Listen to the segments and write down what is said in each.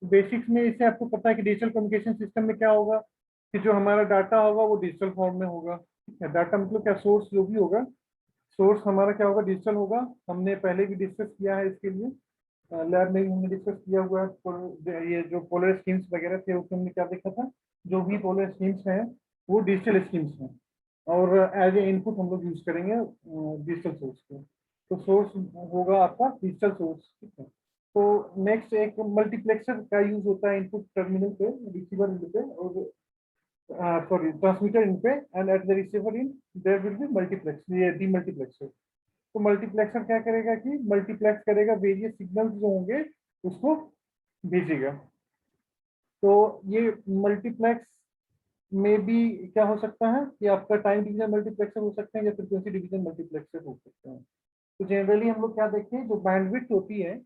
Basics में इससे आपको पता है कि डिजिटल कम्युनिकेशन सिस्टम में क्या होगा कि जो हमारा डाटा होगा वो डिजिटल फॉर्म में होगा। ठीक है, डाटा मतलब क्या, सोर्स जो भी होगा, सोर्स हमारा क्या होगा, डिजिटल होगा। हमने पहले भी डिस्कस किया है इसके लिए, लैब में भी हमने डिस्कस किया हुआ है। ये जो पोलर स्कीम्स वगैरह थे उसमें हमने क्या देखा था, जो भी पोलर स्कीम्स हैं वो डिजिटल स्कीम्स हैं, और एज ए इनपुट हम लोग यूज करेंगे डिजिटल सोर्स को। तो सोर्स होगा आपका डिजिटल सोर्स। ठीक है, तो नेक्स्ट एक मल्टीप्लेक्सर का यूज होता है इनपुट टर्मिनल पे, रिसीवर इन पे, और सॉरी ट्रांसमीटर इन पे, and eight the receiver in their will be multiplex, ये डीमल्टीप्लेक्सर। तो मल्टीप्लेक्सर क्या करेगा कि मल्टीप्लेक्स करेगा वेरियस सिग्नल्स जो होंगे उसको भेजेगा। तो ये मल्टीप्लेक्स में भी क्या हो सकता है कि आपका टाइम डिवीजन मल्टीप्लेक्सर हो सकते हैं या फ्रीक्वेंसी डिवीजन मल्टीप्लेक्सर हो सकते हैं। तो जनरली हम लोग क्या देखते हैं, जो बैंडविड्थ होती है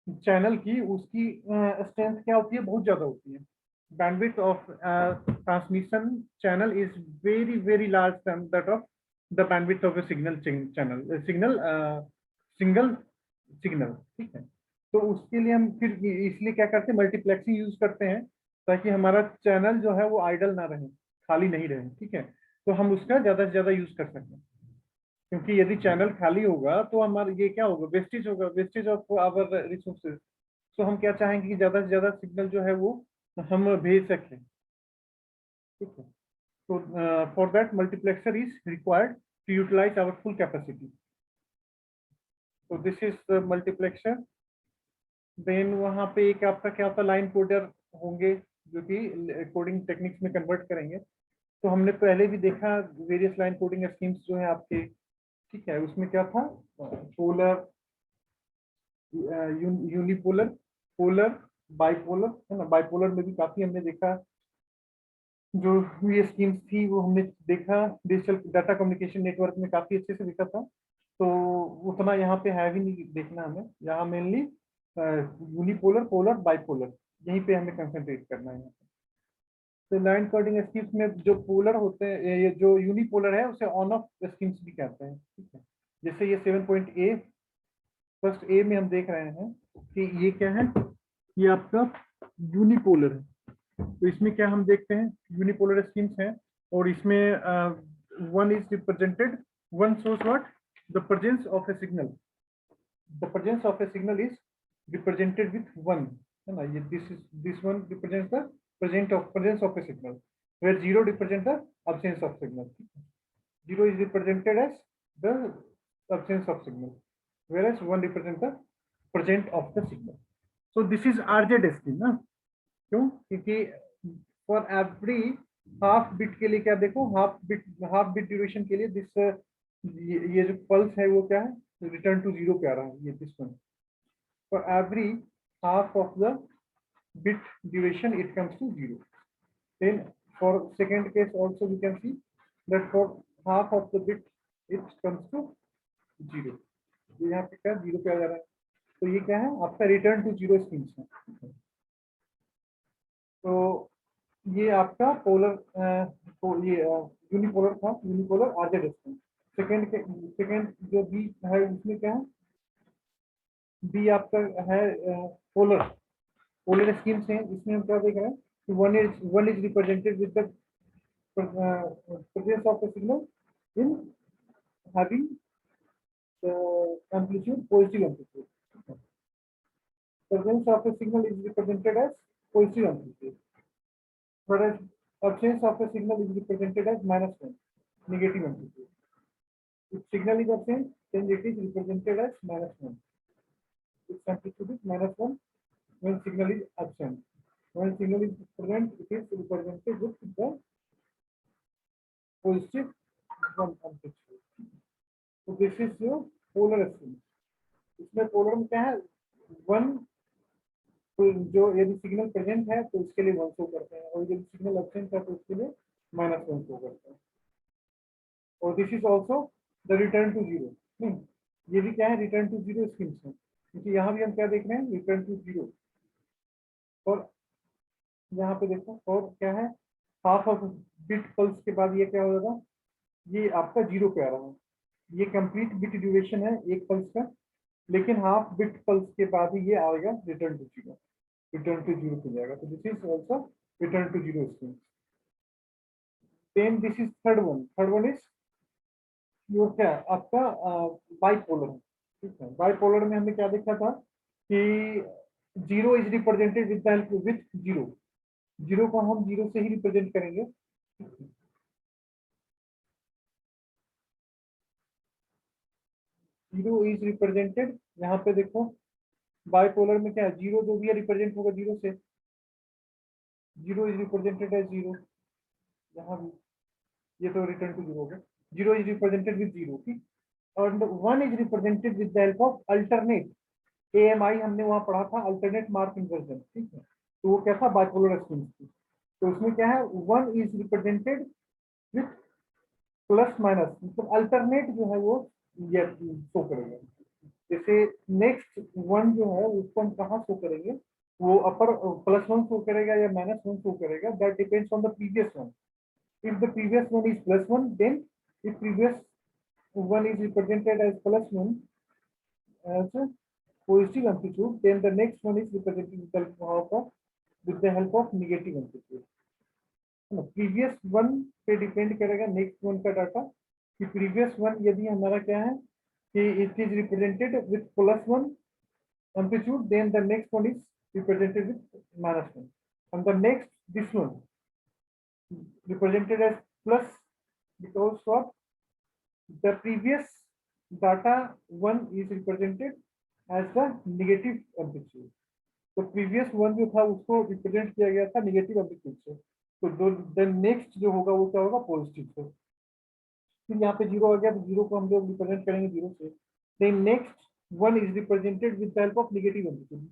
चैनल की, उसकी स्ट्रेंथ क्या होती है, बहुत ज्यादा होती है। bandwidth of transmission channel is very large than that of the bandwidth of a channel signal single signal। ठीक है, तो उसके लिए हम फिर इसलिए क्या करते हैं, मल्टीप्लेक्सिंग यूज करते हैं, ताकि हमारा चैनल जो है वो आइडल ना रहे, खाली नहीं रहे। ठीक है, तो हम उसका ज्यादा से ज्यादा यूज कर सकते हैं, क्योंकि यदि चैनल खाली होगा तो हमारा ये क्या होगा, वेस्टेज होगा, वेस्टेज ऑफ आवर रिसोर्सेज। तो हम क्या चाहेंगे कि ज्यादा से ज्यादा सिग्नल जो है वो हम भेज सकें। ठीक है, तो for that multiplexer is required to utilise our full capacity. तो दिस इज मल्टीप्लेक्सर। देन वहाँ पे एक आपका क्या होता है, लाइन कोडर होंगे जो कि कोडिंग टेक्निक्स में कन्वर्ट करेंगे। तो हमने पहले भी देखा वेरियस लाइन कोडिंग स्कीम्स जो है आपके। ठीक है, उसमें क्या था, पोलर, यूनिपोलर, पोलर, बाइपोलर, है ना। बाइपोलर में भी काफी हमने देखा, जो ये स्कीम्स थी वो हमने देखा डिजिटल डाटा कम्युनिकेशन नेटवर्क में काफी अच्छे से देखा था। तो उतना यहाँ पे है भी नहीं देखना हमें, यहाँ मेनली यूनिपोलर, पोलर, बाइपोलर, यहीं पे हमें कंसंट्रेट करना है। तो लाइन कोडिंग स्कीम्स में जो पोलर होते हैं, ये जो यूनिपोलर है उसे ऑन ऑफ स्कीम्स भी कहते हैं। ठीक है, जैसे ये 7.A, फर्स्ट ए में हम देख रहे हैं कि ये क्या है, ये आपका यूनिपोलर है। तो इसमें क्या हम देखते हैं, यूनिपोलर स्कीम्स हैं, और इसमें one is represented, one source what, the presence of A signal, the presence of A signal is represented with one, है ना। ये this one represents the presence of A signal, where zero represent the absence of signal। Zero is represented as the absence of signal, whereas one represent the present of the signal। So this is RZ scheme ना, क्यों, क्योंकि for every half bit के लिए क्या देखो, half bit duration के लिए this, ये जो पल्स है वो क्या है, रिटर्न टू जीरो पे आ रहा है, ये this one. For every half of the bit duration it comes to zero। Then for second case also we can see that for half of the bit it comes to zero। ये यहाँ पे क्या zero पे आ जा रहा है, तो ये क्या है आपका रिटर्न टू जीरो स्कीम्स है। तो ये आपका पोलर, तो ये यूनिपोलर था, यूनिपोलर आरजेड स्कीम। सेकेंड जो बी है उसमें क्या है, बी आपका है पोलर, पोलर स्कीम्स हैं। इसमें हम क्या देख रहे हैं कि one is represented with the presence of a signal in having the amplitude, positive amplitude। Presence of a signal is represented as positive amplitude, whereas absence of a signal is represented as -1, negative amplitude। If signal is absent, then it is represented as -1. Its amplitude is -1 when signal is absent. When signal is present, it is represented with the positive one amplitude। So this is your polar scheme। इसमें polar में क्या है, one, जो यदि signal present है तो उसके लिए वन शो करते हैं, और यदि सिग्नल एब्सेंट है तो उसके लिए -1 शो करते हैं। और this is also the return to zero. ये भी क्या है, रिटर्न टू जीरो स्कीम्स है, क्योंकि यहाँ भी हम क्या देख रहे हैं, रिटर्न टू जीरो। और यहाँ पे देखो, और क्या है, हाफ ऑफ बिट पल्स के बाद ये क्या होगा, ये आपका जीरो पे आ रहा है। ये कंप्लीट बिट ड्यूरेशन है एक पल्स का, लेकिन हाफ बिट पल्स के बाद ही ये आएगा return to zero. Return to zero हो जाएगा। तो this is also return to zero scheme. Then this is third one is वो क्या आपका बाइपोलर। ठीक है, बाइपोलर में हमने क्या देखा था कि zero is represented with the help with zero, zero को हम जीरो से ही रिप्रेजेंट करेंगे। जीरो इज रिप्रेजेंटेड, यहाँ पे देखो बाइपोलर में क्या है, जीरो जो भी है रिप्रेजेंट होगा जीरो से, zero is represented as zero, यहाँ भी ये तो रिटर्न टू जीरो हो गया, zero is represented with zero. ठीक, और one is represented with the help of alternate, AMI हमने वहां पढ़ा था, अल्टरनेट मार्क इन्वर्जन। ठीक है, तो वो क्या था, बाइपोलर स्कीम थी। तो उसमें क्या है, one is represented with plus minus, मतलब अल्टरनेट जो है वो ये शो करेगा। जैसे नेक्स्ट वन जो है उसको हम कहाँ शो करेंगे, वो अपर प्लस वन शो करेगा या माइनस वन शो करेगा, that depends on the previous one. If the previous one is plus one, then if previous one is represented as plus one as a positive amplitude, then the next one is represented with the help of negative amplitude. Previous one पे depend करेगा next one का data, कि previous one यदि हमारा क्या है कि it is represented with plus one amplitude, then the next one is represented with minus one, and the next this one represented as plus, because what the previous data one is represented as the negative amplitude। तो previous one जो था उसको represent किया गया था negative amplitude से, तो then next जो होगा वो क्या होगा, पॉजिटिव से। फिर यहाँ पे जीरो आ गया, तो जीरो को हम लोग रिप्रेजेंट करेंगे जीरो से। Then next one is represented with the help of negative amplitude,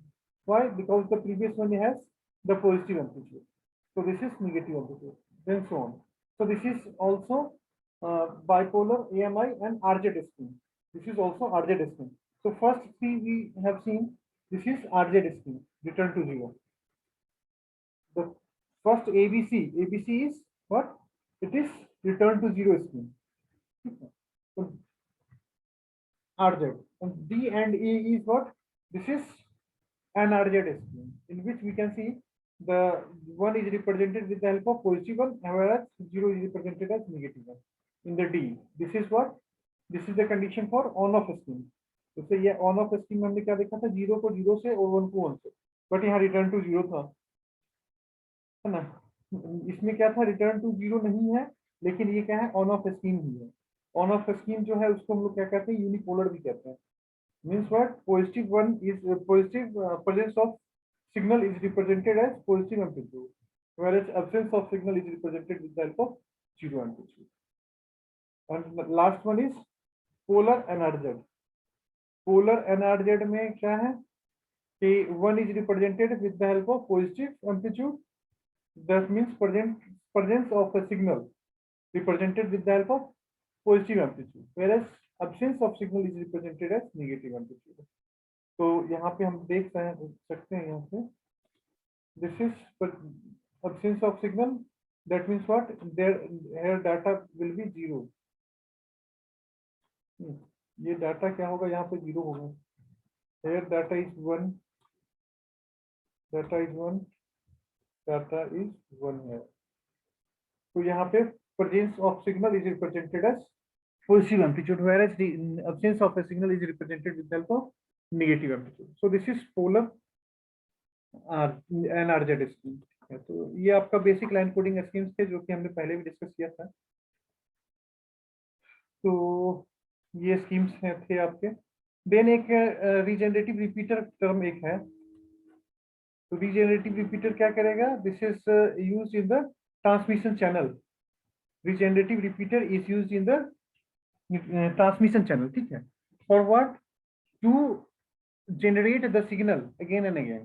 why, because the previous one has the positive amplitude, so this is negative amplitude, then so on। So this is also bipolar AMI and RZ scheme. This is also RZ scheme। So first see we have seen this is RZ scheme, return to zero। The first ABC is what, it is return to zero scheme। So RZ, and D and E is what, this is an RZ scheme in which we can see the one is represented with the help of positive one, whereas zero is represented as negative one in the D। This is what, this is the condition for on off scheme। तो ये on off scheme में हमने क्या देखा था, zero को zero से और वन को वन से, बट यहाँ रिटर्न टू जीरो था, है ना। इसमें क्या था, रिटर्न टू जीरो नहीं है, लेकिन ये क्या है, ऑन ऑफ स्कीम ही है। ऑन ऑफ स्कीम जो है उसको हम लोग क्या कहते हैं, यूनिपोलर भी कहते हैं। Means what, positive one is positive presence of signal is represented as positive amplitude, whereas absence of signal is represented with the help of zero amplitude। And the last one is polar NRZ। polar NRZ में क्या है कि one is represented with the help of positive amplitude, that means presence of a signal represented with the help of positive amplitude, whereas absence of signal is represented as negative amplitude। तो यहाँ पे हम देख सकते हैं, यहाँ पे this is absence of signal, that means what, here data will be zero। ये डाटा क्या होगा, यहाँ पे जीरो होगा, here data is one, data is one, data is one है। तो यहाँ पे presence of signal is represented as positive amplitude, whereas the absence of a signal is represented with the help of negative amplitude। So this is polar NRZ scheme। तो ये आपका basic line coding schemes थे जो कि हमने पहले भी discuss किया था। तो ये स्कीम्स थे आपके। देन एक रीजेनरेटिव रिपीटर टर्म एक है। तो रीजेनरेटिव रिपीटर क्या करेगा, this is used in the transmission channel. Regenerative repeater is used in the transmission channel, ठीक है। For what, to generate the signal again and again,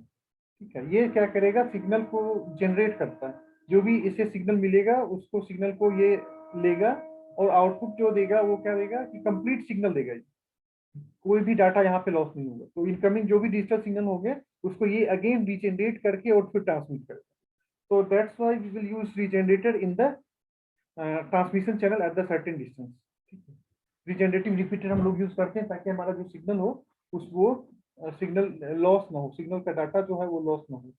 ठीक है। ये क्या करेगा, सिग्नल को जनरेट करता है, जो भी इसे सिग्नल मिलेगा उसको सिग्नल को ये लेगा और आउटपुट जो देगा वो क्या देगा कि कंप्लीट सिग्नल देगा, कोई भी डाटा यहाँ पे लॉस नहीं होगा। तो इनकमिंग जो भी डिजिटल सिग्नल होंगे उसको ये अगेन रीजनरेट करके और फिर ट्रांसमिट करेगा। तो that's why we will use regenerator in the transmission channel at the certain distance, ठीक है। रीजनरेटिव रिपीटर हम लोग यूज करते हैं ताकि हमारा जो सिग्नल हो उस वो सिग्नल लॉस ना हो, सिग्नल का डाटा जो है वो लॉस ना हो।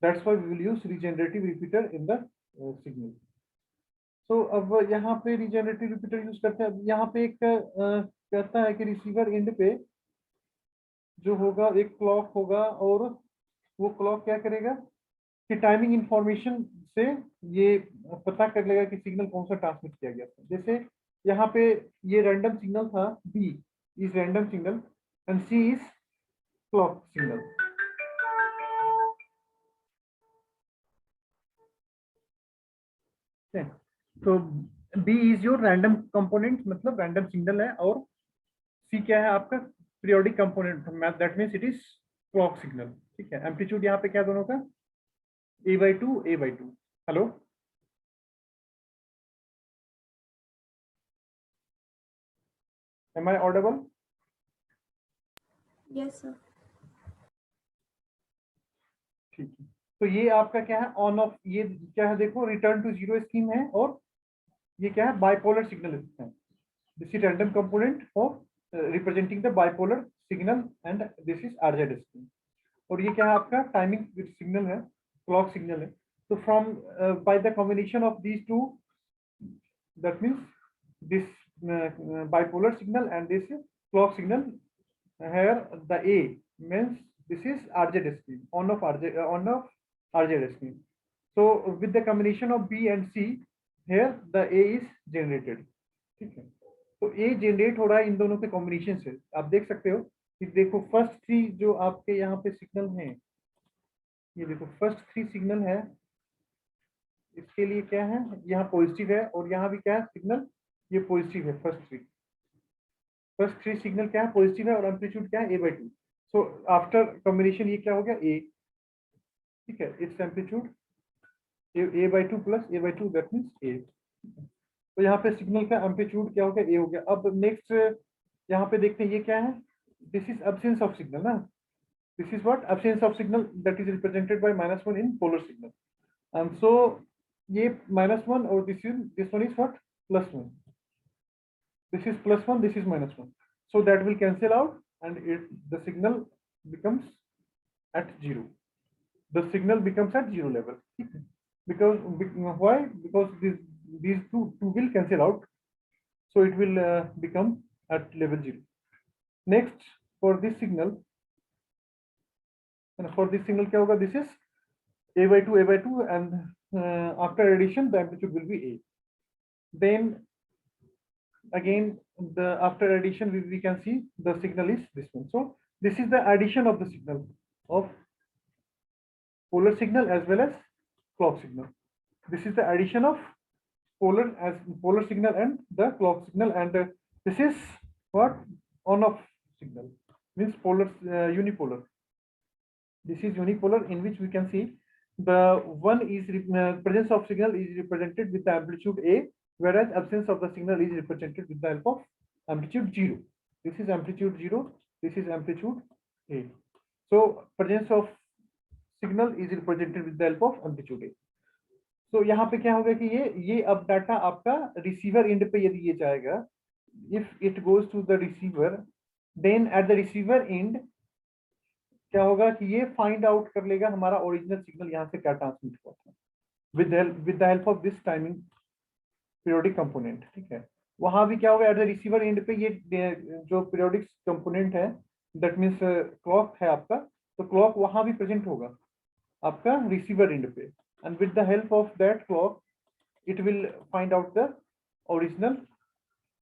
That's why we will use regenerative repeater in the signal. तो अब यहाँ पे रिजेनरेटिव रिपीटर यूज करते हैं। अब यहाँ पे एक कहता है कि रिसीवर एंड पे जो होगा एक क्लॉक होगा, और वो क्लॉक क्या करेगा कि टाइमिंग इंफॉर्मेशन से ये पता कर लेगा कि सिग्नल कौन सा ट्रांसमिट किया गया था। जैसे यहाँ पे ये रैंडम सिग्नल था, B is random signal and C is clock signal. तो B is your random component, मतलब रैंडम सिग्नल है, और सी क्या है आपका periodic component, that means it is clock signal. ठीक है, एम्पलीट्यूड यहाँ पे क्या दोनों का A/2 A/2। Hello, am I audible? Yes sir. ठीक है, तो ये आपका क्या है ऑन ऑफ, ये क्या है देखो रिटर्न टू जीरो स्कीम है, और ये क्या है बाइपोलर सिग्नल है। This is random component for representing the bipolar signal and this is RZ scheme. और ये क्या है आपका टाइमिंग सिग्नल है, क्लॉक सिग्नल है। तो from by the combination of these two, that means this bipolar signal and this clock signal, here the A means this is RZ scheme, on of RZ scheme. So with the combination of B and C, here the A is generated। ठीक है, तो A generate हो रहा है इन दोनों के combination से। आप देख सकते हो कि देखो फर्स्ट थ्री जो आपके यहाँ पे सिग्नल हैं, ये देखो फर्स्ट थ्री सिग्नल है, इसके लिए क्या है यहाँ पॉजिटिव है, और यहाँ भी क्या है सिग्नल ये पॉजिटिव है। फर्स्ट थ्री सिग्नल क्या है पॉजिटिव है, और एम्पलीट्यूड क्या है A/2। सो आफ्टर कॉम्बिनेशन ये क्या हो गया A। ठीक है, it's amplitude A/2 plus A/2 that means A। तो यहाँ पे सिग्नल का एम्पलीट्यूड क्या हो गया A हो गया। अब नेक्स्ट यहाँ पे देखते हैं ये क्या है, this is absence of signal ना, this is what absence of signal that is represented by -1 in polar signal. And so ये -1 और this one is what +1, this is +1, this is -1, so that will cancel out and the signal becomes at 0, the signal becomes at 0 level, because why, because these two will cancel out, so it will become at level 0। next for this signal, and for this signal क्या होगा, this is A/2 and after addition the amplitude will be A। then again the after addition we can see the signal is this one। so this is the addition of the signal of polar signal as well as clock signal। this is the addition of polar signal and the clock signal, and this is what on off signal means polar unipolar। this is unipolar, in which we can see the one is presence of signal is represented with the amplitude A, whereas absence of the signal is represented with the help of amplitude 0। this is amplitude 0, this is amplitude A। so presence of signal is represented with the help of amplitude A। तो यहाँ पे क्या होगा कि ये अब data आपका receiver and पे यदि ये जाएगा, if it goes to the receiver, then at the receiver end क्या होगा कि ये फाइंड आउट कर लेगा हमारा ओरिजिनल सिग्नल यहाँ से क्या ट्रांसमिट हुआ था with the help of this timing periodic component. ठीक है, वहां भी क्या होगा एट द रिसीवर एंड पे ये जो पीरियोडिक कंपोनेंट है दैट मीन्स क्लॉक है आपका, तो क्लॉक वहां भी प्रेजेंट होगा आपका रिसीवर एंड पे, and with the help of that clock it will find out the original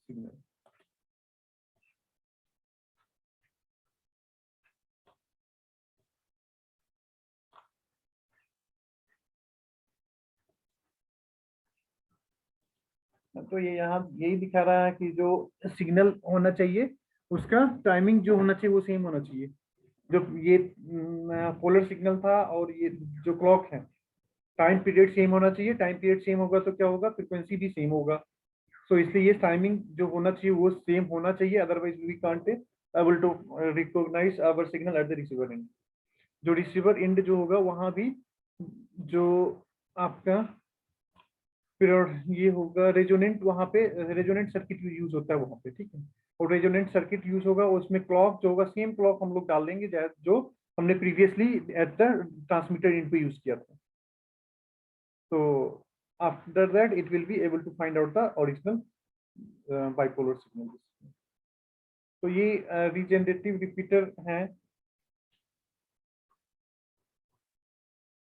signal। तो ये यहाँ यही दिखा रहा है कि जो सिग्नल होना चाहिए उसका टाइमिंग जो होना चाहिए वो सेम होना चाहिए। जो ये पोलर सिग्नल था और ये जो क्लॉक है टाइम पीरियड सेम होना चाहिए। टाइम पीरियड सेम होगा तो क्या होगा, फ्रीक्वेंसी भी सेम होगा। सो इसलिए ये टाइमिंग जो होना चाहिए वो सेम होना चाहिए, otherwise we can't able to recognise our signal at the receiver end. जो रिसीवर एंड जो होगा वहां भी जो आपका पीरियड ये होगा रेजोनेंट, वहां पे रेजोनेंट सर्किट यूज होता है वहां पे। ठीक है, और रेजोनेंट सर्किट यूज होगा उसमें क्लॉक जो होगा सेम क्लॉक हम लोग डाल देंगे जो हमने प्रीवियसली एट द ट्रांसमीटर इन पे यूज किया था। तो after that it will be able to find out the original bipolar signal. तो ये रीजेनरेटिव रिपीटर है।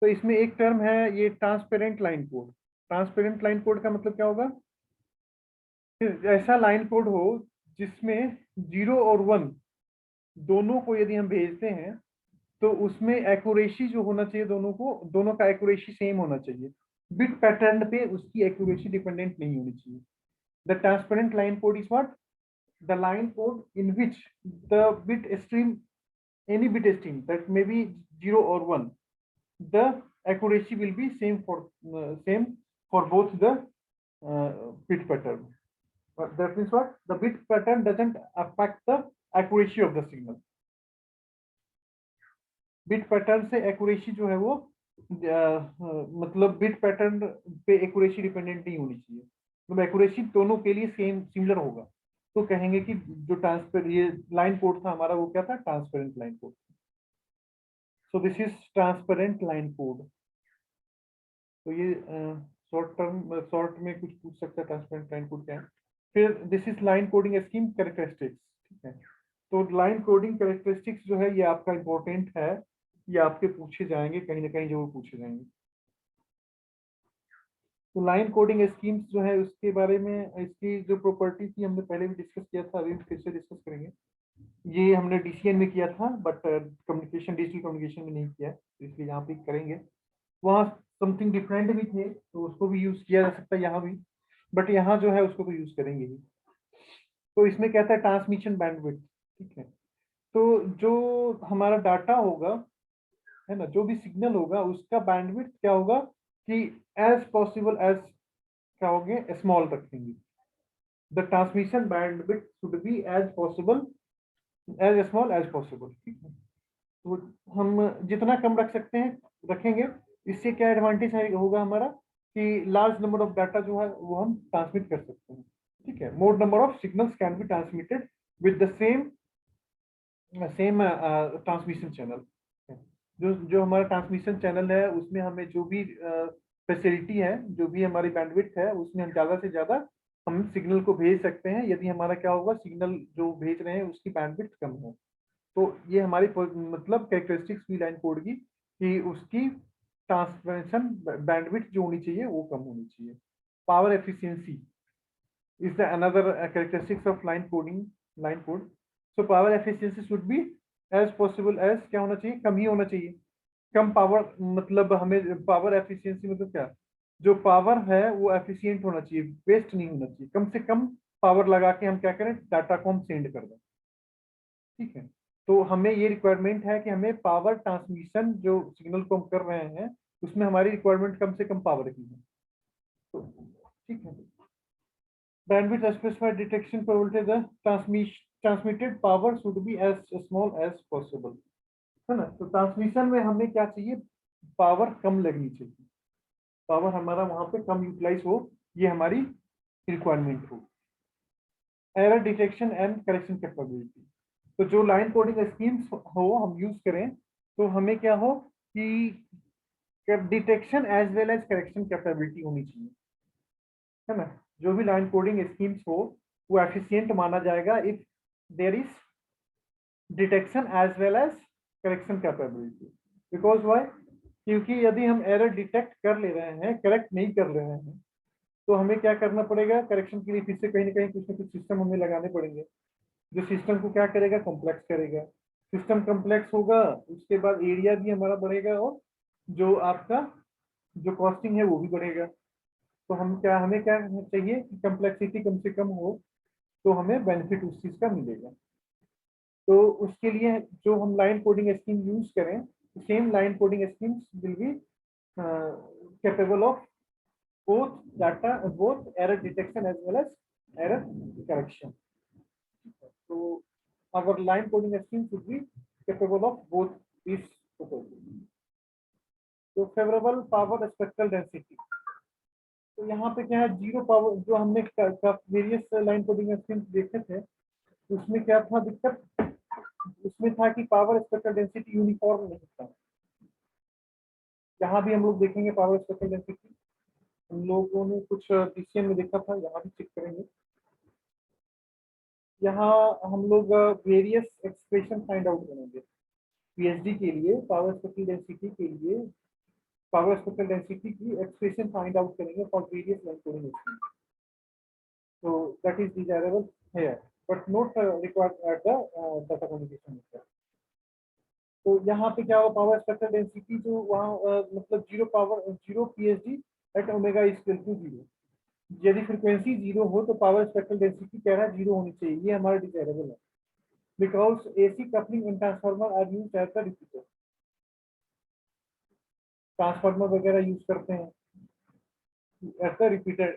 तो इसमें एक टर्म है ये transparent line code. Transparent line code का मतलब क्या होगा? ऐसा लाइन कोड हो जिसमें 0 और 1 दोनों को यदि हम भेजते हैं तो उसमें एक्यूरेसी जो होना चाहिए दोनों का एक्यूरेसी सेम होना चाहिए। बिट पैटर्न पे उसकी एक्यूरेसी डिपेंडेंट नहीं होनी चाहिए। The transparent line code is what? The line code in which the bit stream, any bit stream that may be 0 or 1, the accuracy will be same for both the bit pattern. That means what? The bit pattern doesn't affect the accuracy of the signal. Bit pattern से accuracy जो है वो मतलब bit pattern पे accuracy dependent नहीं होनी चाहिए, मतलब accuracy दोनों के लिए सेम सिमिलर होगा। तो कहेंगे कि जो ट्रांसपेरेंट ये लाइन कोड था हमारा वो क्या था? Transparent line code. So this is transparent line code. तो ये शॉर्ट में कुछ पूछ सकता है ट्रांसपेरेंट लाइन कोड क्या है। फिर this is line coding scheme characteristics, ठीक है। तो लाइन कोडिंग कैरेक्टरिस्टिक्स जो है ये आपका इंपॉर्टेंट है, ये आपके पूछे जाएंगे, कहीं ना कहीं जरूर पूछे जाएंगे। तो लाइन कोडिंग स्कीम्स जो है उसके बारे में, इसकी जो प्रॉपर्टी थी हमने पहले भी डिस्कस किया था, अभी फिर से डिस्कस करेंगे। ये हमने डीसीएन में किया था बट कम्युनिकेशन डिजिटल कम्युनिकेशन में नहीं किया, इसलिए यहाँ पे करेंगे। वहाँ समथिंग डिफरेंट भी थे तो उसको भी यूज किया जा सकता है यहाँ भी, बट यहाँ जो है उसको तो यूज करेंगे ही। तो इसमें कहता है ट्रांसमिशन बैंडविड्थ, ठीक है। तो जो हमारा डाटा होगा है ना, जो भी सिग्नल होगा उसका बैंडविड्थ क्या होगा कि एज पॉसिबल एज क्या होंगे, स्मॉल रखेंगे। The transmission bandwidth should be as possible as small as possible, ठीक है। तो हम जितना कम रख सकते हैं रखेंगे। इससे क्या एडवांटेज होगा हमारा कि लार्ज नंबर ऑफ डाटा जो है वो हम ट्रांसमिट कर सकते हैं, ठीक है। मोर number of signals can be transmitted with the same transmission channel. जो हमारा ट्रांसमिशन चैनल है उसमें हमें जो भी फैसिलिटी है, जो भी हमारी बैंडविड्थ है, उसमें हम ज़्यादा से ज़्यादा हम सिग्नल को भेज सकते हैं यदि हमारा क्या होगा, सिग्नल जो भेज रहे हैं उसकी बैंडविड्थ कम हो। तो ये हमारी मतलब कैरेक्टरिस्टिक्स भी लाइन कोड की कि उसकी ट्रांसमिशन बैंडविड्थ जो होनी चाहिए वो कम होनी चाहिए। Power efficiency is the another characteristics of line code. So power efficiency should be as possible as क्या होना चाहिए, कम ही होना चाहिए। कम पावर मतलब हमें पावर एफिशिएंसी मतलब क्या, जो पावर है वो एफिशिएंट होना चाहिए, वेस्ट नहीं होना चाहिए। कम से कम पावर लगा के हम क्या करें, डाटा को हम सेंड कर दें, ठीक है। तो हमें ये रिक्वायरमेंट है कि हमें पावर ट्रांसमिशन जो सिग्नल को हम कर रहे हैं उसमें हमारी रिक्वायरमेंट कम से कम पावर की है, तो ठीक है। Bandwidth specified detection probability the transmitted power should be as small as possible, है ना। तो ट्रांसमिशन में हमें क्या चाहिए, पावर कम लगनी चाहिए, पावर हमारा वहां पे कम यूटिलाइज हो, ये हमारी रिक्वायरमेंट हो। Error detection and correction capability, तो जो लाइन कोडिंग स्कीम्स हो हम यूज करें तो हमें क्या हो कि detection as well as correction capability होनी चाहिए, है ना। जो भी लाइन कोडिंग स्कीम्स हो वो एफिशिएंट माना जाएगा if there is detection as well as correction capability. Because why, क्योंकि यदि हम एरर डिटेक्ट कर ले रहे हैं, करेक्ट नहीं कर रहे हैं, तो हमें क्या करना पड़ेगा, करेक्शन के लिए फिर से कहीं ना कहीं कुछ ना कुछ सिस्टम हमें लगाने पड़ेंगे, जो सिस्टम को क्या करेगा, कॉम्प्लेक्स करेगा। सिस्टम कॉम्प्लेक्स होगा उसके बाद एरिया भी हमारा बढ़ेगा और जो आपका जो कॉस्टिंग है वो भी बढ़ेगा। तो हमें क्या चाहिए कि कम्प्लेक्सिटी कम से कम हो, तो हमें बेनिफिट उस चीज का मिलेगा। तो उसके लिए जो हम लाइन कोडिंग स्कीम यूज करें, same line coding schemes will be capable of both error detection as well as error correction. So our line coding scheme should be capable of both these properties. तो favourable power spectral density, तो यहाँ पे क्या है, zero power जो हमने various line coding schemes देखे थे उसमें क्या था दिक्कत, उसमें था कि पावर स्पेक्ट्रल डेंसिटी यूनिफॉर्म नहीं था। यहाँ भी हम लोग देखेंगे पावर स्पेक्ट्रल डेंसिटी, हम लोगों ने कुछ पीसीएम में देखा था, यहाँ भी चेक करेंगे। यहाँ हम लोग वेरियस एक्सप्रेशन फाइंड आउट करेंगे पीएचडी के लिए, पावर स्पेक्ट्रल डेंसिटी के लिए, पावर स्पेक्ट्रल डेंसिटी की एक्सप्रेशन फाइंड आउट करेंगे for various line coding scheme. So that is desirable here, but not required at the data communication method. तो यहाँ पे क्या होगा, पावर स्पेक्ट्रल डेंसिटी जो वहाँ मतलब zero PHD at omega equal to zero. यदि फ्रीक्वेंसी जीरो हो तो पावर स्पेक्ट्रल डेंसिटी कह रहा है जीरो होनी चाहिए, ये हमारा डिजायरेबल है। Because AC coupling in transformer are use as the repeater, transformer वगैरह यूज करते हैं at the repeater,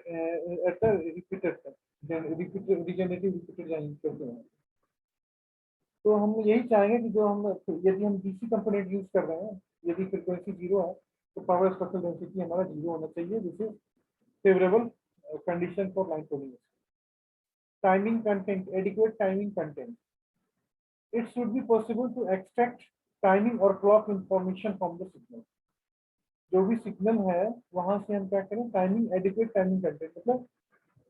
regenerative repeater use करते हैं। तो हम यही चाहेंगे कि जो हम यदि हम डीसी कंपोनेंट यूज कर रहे हैं, यदि फ्रीक्वेंसी जीरो है तो पावर स्पेक्ट्रल डेंसिटी हमारा जीरो होना चाहिए, जिससे favourable condition for line coding. Timing content, adequate timing content, it should be possible to extract timing और clock information from the signal. जो भी सिग्नल है वहां से हम क्या करें, टाइमिंग, एडिक्वेट टाइमिंग कंटेंट, मतलब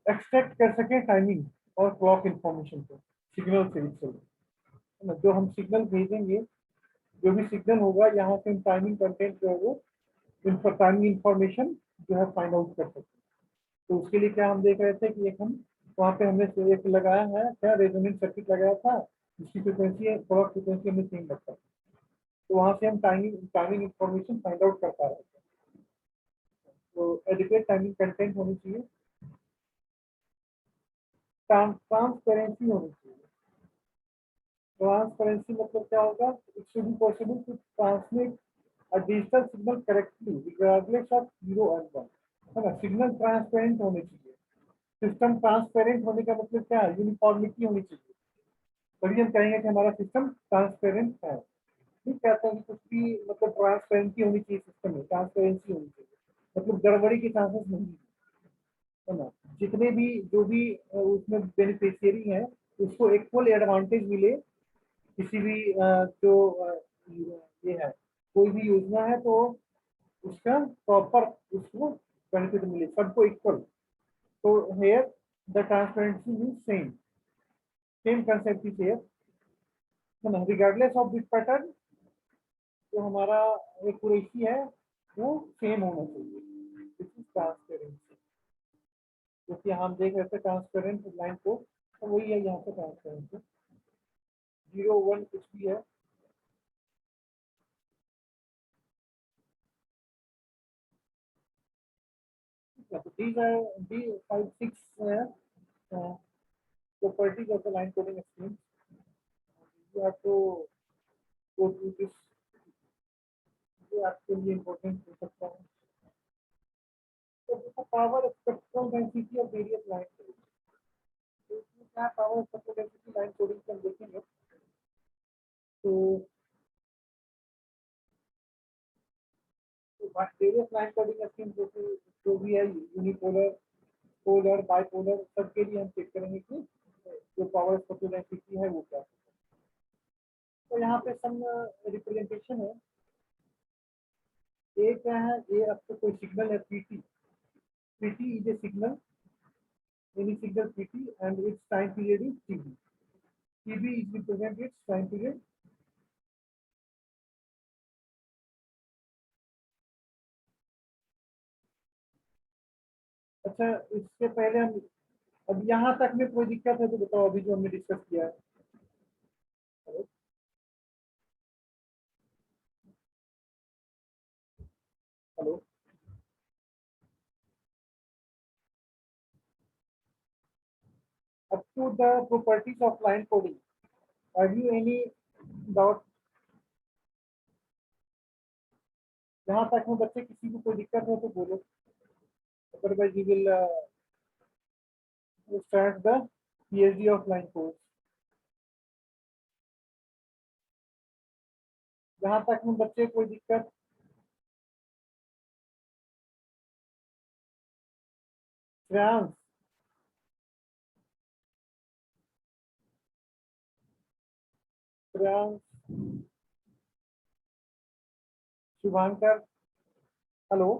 एक्सट्रैक्ट कर सके टाइमिंग और क्लॉक इंफॉर्मेशन को सिग्नल से itself। जो हम सिग्नल भेजेंगे, जो भी सिग्नल होगा, यहाँ से हम टाइमिंग कंटेंट जो है वो टाइमिंग इंफॉर्मेशन जो है फाइंड आउट कर सकते हैं। तो उसके लिए क्या हम देख रहे थे कि एक हम वहाँ पे हमने एक लगाया है क्या, रेजोनेंट सर्किट लगाया था, जिसकी फ्रिक्वेंसी क्लॉक फ्रिक्वेंसी हमें सेम लगता है। तो वहाँ से हम टाइमिंग इंफॉर्मेशन फाइंड आउट कर पा रहे थे। तो एडिक्वेट टाइमिंग कंटेंट होनी चाहिए, ट्रांसपेरेंसी होनी चाहिए। ट्रांसपेरेंसी मतलब क्या होगा, it should be possible to transmit a digital signal correctly regardless of zero and one, है ना। सिग्नल ट्रांसपेरेंट होने चाहिए, सिस्टम ट्रांसपेरेंट होने का मतलब क्या है, यूनिफॉर्मिटी होनी चाहिए, तभी हम कहेंगे कि हमारा सिस्टम ट्रांसपेरेंट है। ठीक कहते हैं कि कुछ भी मतलब ट्रांसपेरेंसी होनी चाहिए सिस्टम में, ट्रांसपेरेंसी होनी चाहिए, मतलब गड़बड़ी के चांसेस नहीं है ना। जितने भी जो भी उसमें बेनिफिशियरी है उसको इक्वल एडवांटेज मिले, किसी भी जो ये है, कोई भी योजना है तो उसका प्रॉपर उसको बेनिफिट मिले, सबको इक्वल। तो here the transparency mean same concept is here, है ना। रिगार्डलेस ऑफ दिस पैटर्न, जो हमारा एक्यूरेसी है वो सेम होना चाहिए, दिस इज ट्रांसपेरेंसी। क्योंकि हम देख रहे थे ट्रांसपेरेंट लाइन को, तो वही है यहाँ पे ट्रांसपेरेंसी। जीरो वन कुछ भी है, so these are the 5-6 properties of the line coding scheme. You have to go through this, ये आपके लिए इम्पोर्टेंट हो सकता है। तो power spectral density of various line coding, तो इसमें क्या power spectral density line coding हम देखेंगे। तो वेरियस लाइन कोडिंग स्कीम जो भी है, यूनिपोलर, पोलर, बाइपोलर, सबके लिए हम चेक करेंगे कि जो पावर स्पेक्ट्रल डेंसिटी है वो क्या है। तो यहाँ पे सम रिप्रेजेंटेशन है। ए क्या है, ए आपको कोई सिग्नल है PT, PT is a signal, any signal pt and its time period is tb, tb is represent its time period। अच्छा, इससे पहले हम अब यहाँ तक में कोई दिक्कत है तो बताओ, अभी जो हमने डिस्कस किया है। Hello, up to the properties of line coding, have you any doubt? यहाँ तक में बच्चे किसी को कोई दिक्कत है तो बोलो, otherwise we will start the PhD of line course। यहाँ तक में बच्चे कोई दिक्कत? Shreyansh, Divyansh, Shubhankar, hello.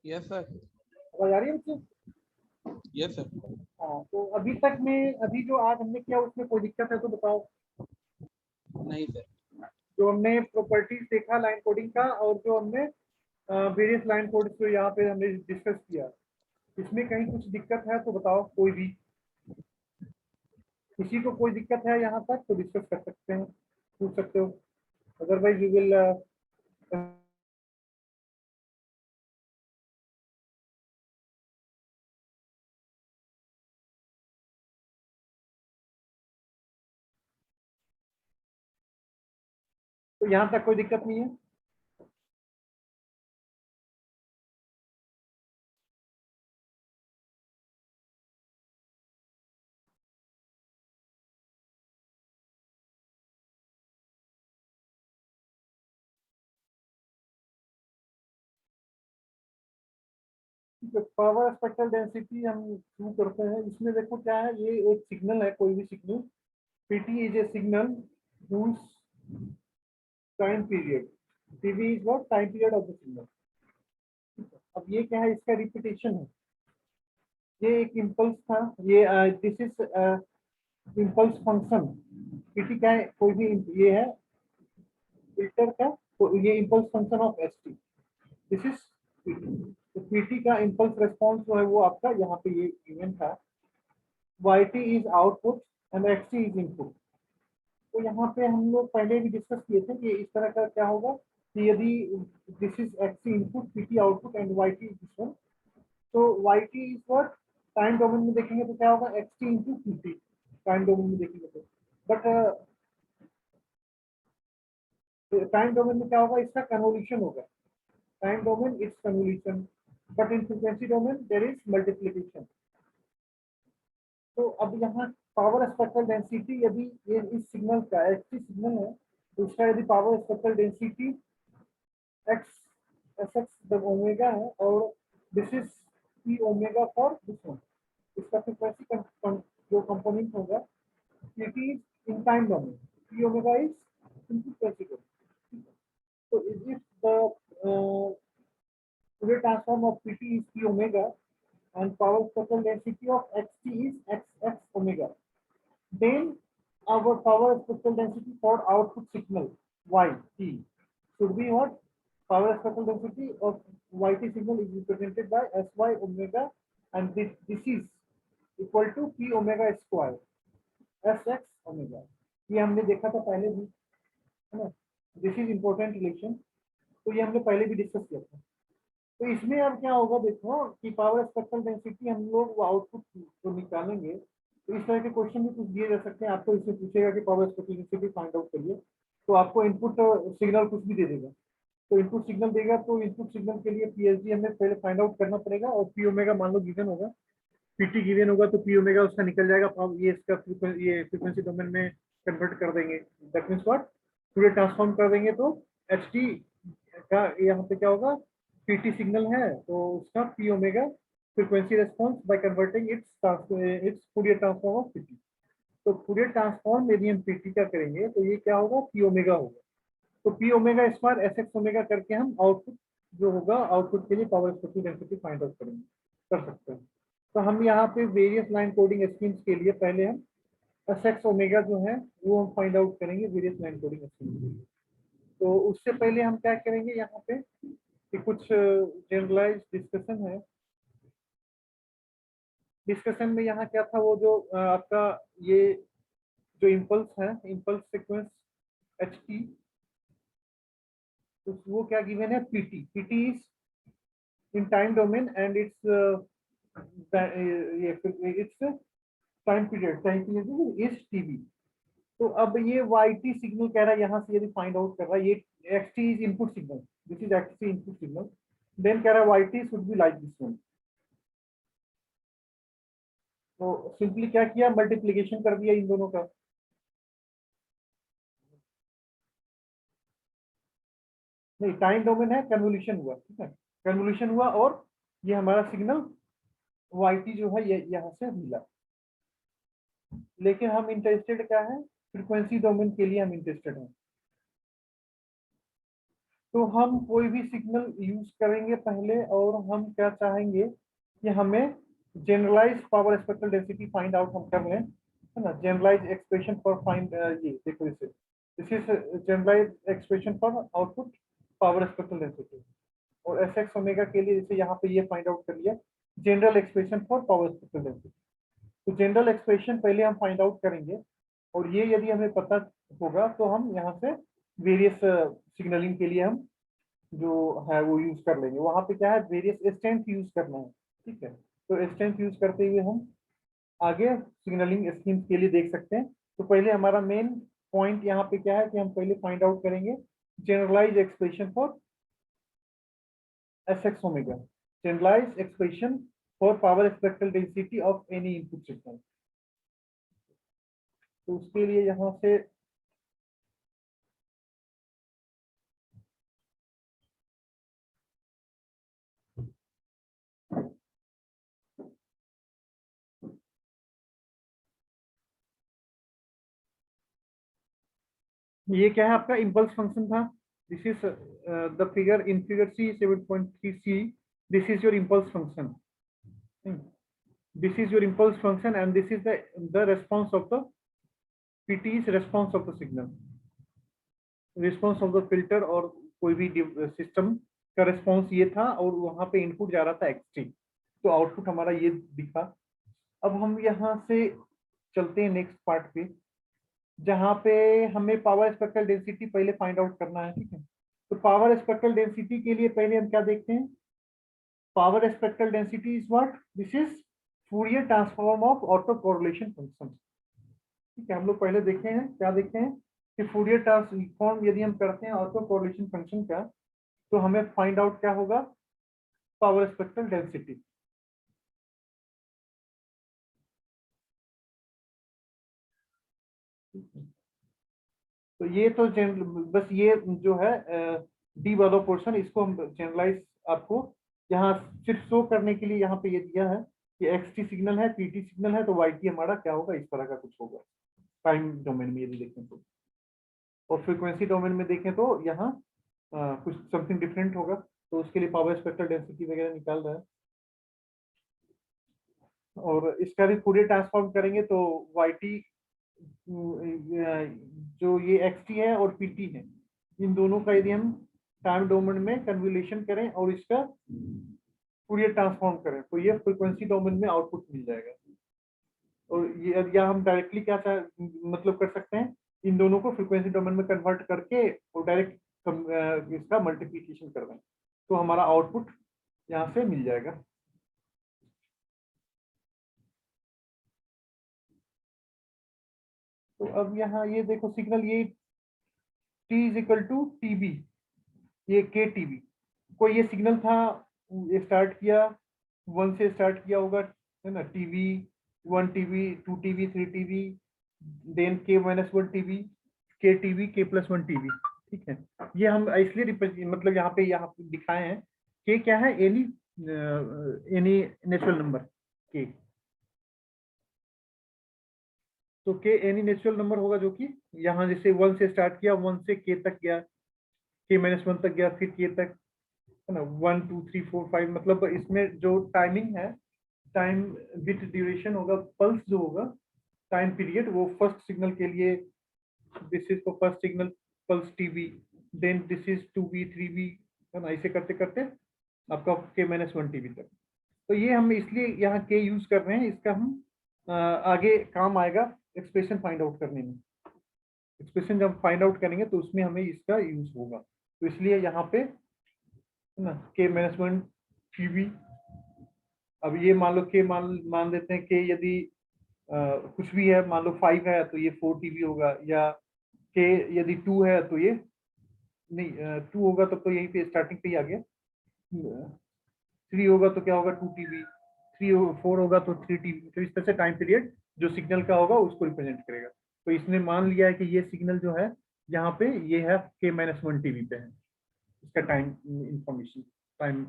Yes sir. आवाज आ रही है मुझे? Yes sir. हाँ, तो अभी तक में अभी जो आज हमने किया उसमें कोई दिक्कत है तो बताओ। नहीं सर। जो हमने प्रॉपर्टीज देखा लाइन कोडिंग का, और जो हमने वेरियस लाइन कोड्स जो यहाँ पे हमने डिस्कस किया, इसमें कहीं कुछ दिक्कत है तो बताओ। कोई भी, किसी को कोई दिक्कत है यहाँ तक तो डिस्कस कर सकते हैं, पूछ सकते हो। अदरवाइज वी विल तो यहाँ तक कोई दिक्कत नहीं है। पावर स्पेक्ट्रल डेंसिटी हम शुरू करते हैं। इसमें देखो क्या है, ये एक सिग्नल है, कोई भी signal. PT is a signal whose time period, TV is what time period of the signal. अब ये क्या है, इसका रिपीटेशन है। ये एक इम्पल्स था, ये this is impulse function. PT क्या है, कोई भी ये है फिल्टर का, तो ये impulse function of S T, this is PT. तो पीटी का इम्पल्स रिस्पॉन्स जो है वो आपका यहाँ पे ये इवेंट था। Y T is output and X T is input. तो यहाँ पे हम लोग पहले भी डिस्कस किए थे कि इस तरह का क्या होगा कि यदि this is X T input, PT output and Y T this one, तो Y T is what, time domain में देखेंगे तो क्या होगा, X T into P T, time domain में देखेंगे तो। बट टाइम डोमेन में क्या होगा, इसका कन्वोल्यूशन होगा। Time domain it's convolution, but in frequency domain there is multiplication. तो अब यहाँ पावर स्पेक्ट्रल डेंसिटी, यदि ये इस सिग्नल का एक्स सिग्नल है तो इसका यदि power spectral density x S X omega है, और this is P omega for this one, इसका फ्रीक्वेंसी जो कंपोनेंट होगा it is in time domain, p omega is in frequency domain. So if the Fourier transform of pt is p omega and power spectral density of xt is xx omega, then our power spectral density for output signal yt should be what? Power spectral density of yt signal is represented by sy omega, and this is equal to p omega square S X omega. ये हमने देखा था पहले भी, है ना। This is important relation, तो ये हमने पहले भी डिस्कस किया था। तो इसमें अब क्या होगा, देखो कि पावर स्पेक्ट्रल डेंसिटी हम लोग आउटपुट को निकालेंगे, तो इस तरह के क्वेश्चन भी कुछ दिए जा सकते हैं। आपको इसमें पूछेगा कि power spectral density find out करिए, तो आपको इनपुट सिग्नल कुछ भी दे देगा। तो इनपुट सिग्नल देगा, तो इनपुट सिग्नल के लिए पीएचडी हमें पहले फाइंड आउट करना पड़ेगा, और पी ओमेगा मान लो गिवन होगा, पीटी गिवन होगा, तो पी ओमेगा उसका निकल जाएगा। अब ये इसका ये फ्रीक्वेंसी डोमेन में कन्वर्ट कर देंगे, दैट मींस व्हाट, पूरे ट्रांसफॉर्म कर देंगे, तो एच टी का यहाँ पे क्या होगा, पीटी सिग्नल है तो उसका P omega frequency response by converting it's Fourier transform of PT. तो फूरियर ट्रांसफॉर्म यदि हम पीटी का करेंगे तो ये क्या होगा, पी ओमेगा होगा। तो P omega square S X omega करके हम आउटपुट जो होगा, आउटपुट के लिए power spectral density find out करेंगे, कर सकते हैं। तो हम यहाँ पे वेरियस लाइन कोडिंग स्कीम्स के लिए पहले हम एस एक्स ओमेगा जो है वो हम फाइंड आउट करेंगे वेरियस लाइन कोडिंग स्कीम्स के लिए। तो उससे पहले हम क्या करेंगे यहाँ पे कि कुछ जनरलाइज डिस्कशन है। डिस्कशन में यहाँ क्या था, वो जो आपका ये जो इम्पल्स है, इम्पल्स सीक्वेंस एच टी, तो वो क्या गिवन है, PT. PT is in time domain and it's time period is TV. तो अब ये वाई टी सिग्नल कह रहा है, यहाँ से यदि फाइंड आउट कर रहा है, ये X T is input signal, this is X T input signal, then कह रहा है Y T should be like this one. तो सिंपली क्या किया, मल्टीप्लीकेशन कर दिया इन दोनों का। नहीं, टाइम डोमेन है, कन्वोल्यूशन हुआ, ठीक है, कन्वोल्यूशन हुआ, और ये हमारा सिग्नल वाई टी जो है ये यहाँ से मिला। लेकिन हम इंटरेस्टेड क्या है फ्रीक्वेंसी डोमेन के लिए हम इंटरेस्टेड हैं। तो हम कोई भी सिग्नल यूज करेंगे पहले, और हम क्या चाहेंगे कि हमें generalise power spectral density find out हम कर लें, है ना। जनरलाइज एक्सप्रेशन फॉर फाइंड, ये देखो इसे, this is generalise expression for output power spectral density. और एस एक्स ओमेगा के लिए जैसे यहाँ पे ये फाइंड आउट कर लिया, general expression for power spectral density. तो जनरल एक्सप्रेशन पहले हम फाइंड आउट करेंगे, और ये यदि हमें पता होगा तो हम यहाँ से वेरियस सिग्नलिंग के लिए हम जो है वो यूज कर लेंगे। वहां पे क्या है, वेरियस स्ट्रेंथ यूज करना है, ठीक है। तो स्ट्रेंथ यूज करते हुए हम आगे सिग्नलिंग स्कीम्स के लिए देख सकते हैं। तो पहले हमारा मेन पॉइंट यहाँ पे क्या है कि हम पहले फाइंड आउट करेंगे generalise expression for S X omega, generalise expression for power spectral density of any input signal. तो उसके लिए यहाँ से ये क्या है, आपका इम्पल्स फंक्शन था। This is the figure in figure C 7.3c, this is your impulse function, this is your impulse function, and this is the response of the PT is response of the signal, response of the filter और कोई भी system का response ये था, और वहां पे input जा रहा था xt, तो आउटपुट हमारा ये दिखा। अब हम यहाँ से चलते हैं नेक्स्ट पार्ट पे, जहाँ पे हमें पावर स्पेक्ट्रल डेंसिटी पहले फाइंड आउट करना है, ठीक है। तो पावर स्पेक्ट्रल डेंसिटी के लिए पहले हम क्या देखते हैं, power spectral density is what, this is Fourier transform of auto correlation function, ठीक है। हम लोग पहले देखे हैं, क्या देखे हैं कि फूरियर ट्रांसफॉर्म यदि हम करते हैं ऑटो कोरिलेशन फंक्शन का, तो हमें फाइंड आउट क्या होगा, पावर स्पेक्ट्रल डेंसिटी। तो ये तो बस ये जो है डी वाला पोर्शन, इसको हम जनरलाइज आपको यहाँ सिर्फ शो करने के लिए यहाँ पे ये दिया है कि एक्स टी सिग्नल है, पी टी सिग्नल है, तो वाई टी हमारा क्या होगा, इस तरह का कुछ होगा टाइम डोमेन में यदि देखें तो। और फ्रीक्वेंसी डोमेन में देखें तो यहाँ कुछ समथिंग डिफरेंट होगा, तो उसके लिए पावर स्पेक्ट्रल डेंसिटी वगैरह निकाल रहा है। और इसका भी फूरियर ट्रांसफॉर्म करेंगे तो वाई टी, जो ये एक्स टी है और पी टी है, इन दोनों का यदि हम टाइम डोमेन में कन्वोल्यूशन करें और इसका फूरियर ट्रांसफॉर्म करें, तो ये फ्रीक्वेंसी डोमेन में आउटपुट मिल जाएगा। और ये या हम डायरेक्टली क्या मतलब कर सकते हैं, इन दोनों को फ्रीक्वेंसी डोमेन में कन्वर्ट करके और डायरेक्ट इसका मल्टीप्लिकेशन कर दें, तो हमारा आउटपुट यहाँ से मिल जाएगा। तो अब यहाँ ये देखो सिग्नल, ये t is equal to T B, ये के टी बी, कोई ये सिग्नल था, स्टार्ट किया 1 से स्टार्ट किया होगा, है ना, TV 1 TV 2 TV 3 TV, then K minus 1 TV, K TV K plus 1 TV, ठीक है। ये हम इसलिए मतलब यहाँ पे दिखाए हैं, के क्या है, एनी नेचुरल नंबर के, तो के एनी नेचुरल नंबर होगा, जो कि यहाँ जैसे 1 से स्टार्ट किया, 1 से के तक गया, के माइनस 1 तक गया, फिर के तक, है ना, 1 2 3 4 5, मतलब इसमें जो टाइमिंग है, टाइम विथ ड्यूरेशन होगा, पल्स जो होगा, टाइम पीरियड, वो फर्स्ट सिग्नल के लिए this is for first signal pulse TV, then this is 2v 3v, है ना, ऐसे करते करते आपका के माइनस 1 टीवी तक। तो ये हम इसलिए यहाँ के यूज कर रहे हैं, इसका हम आगे काम आएगा एक्सप्रेशन फाइंड आउट करने में। एक्सप्रेशन जब फाइंड आउट करेंगे तो उसमें हमें इसका यूज होगा, तो इसलिए यहाँ पे ना के माइनस 1 टीवी। अब ये मान लो के मान देते हैं कि यदि कुछ भी है, मान लो 5 है तो ये 4 टीवी होगा, या के यदि 2 है तो ये नहीं, 2 होगा तो यहीं पे स्टार्टिंग पे ही आ गया, 3 होगा तो क्या होगा 2 टीवी, 4 होगा तो 3 टीवी। तो इस तरह से टाइम पीरियड जो सिग्नल का होगा उसको रिप्रेजेंट करेगा। तो इसने मान लिया है कि ये सिग्नल जो है यहाँ पे ये है के माइनस 1 टीवी पे है, इसका टाइम इंफॉर्मेशन, टाइम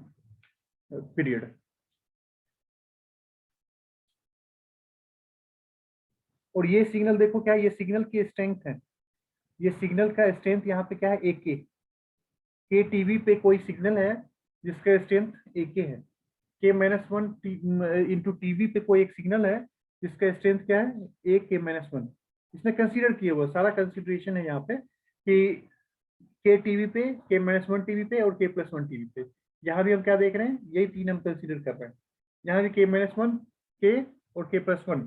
पीरियड। और ये सिग्नल देखो क्या है, ये सिग्नल की स्ट्रेंथ है, ये सिग्नल का स्ट्रेंथ यहाँ पे क्या है, AK। के टीवी पे कोई सिग्नल है जिसका स्ट्रेंथ AK है, K-1 इंटू टीवी पे कोई एक सिग्नल है जिसका स्ट्रेंथ क्या है, AK-1। इसने कंसीडर किया हुआ, सारा कंसिडरेशन है यहाँ पे कि के टीवी पे, K-1 टीवी पे और K+1 टीवी पे। यहाँ भी हम क्या देख रहे हैं, यही तीन हम कंसीडर कर रहे हैं। यहाँ भी K-1, K और K+1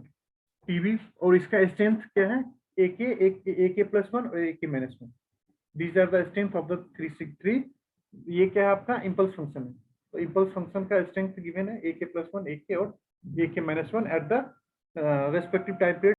टीवी, और इसका स्ट्रेंथ क्या है, AK+1 और AK-1। These are the strength of the 363। ये क्या है आपका इम्पल्स फंक्शन है, तो इम्पल्स फंक्शन का स्ट्रेंथ गिवन है AK+1, AK और AK-1 at the respective time period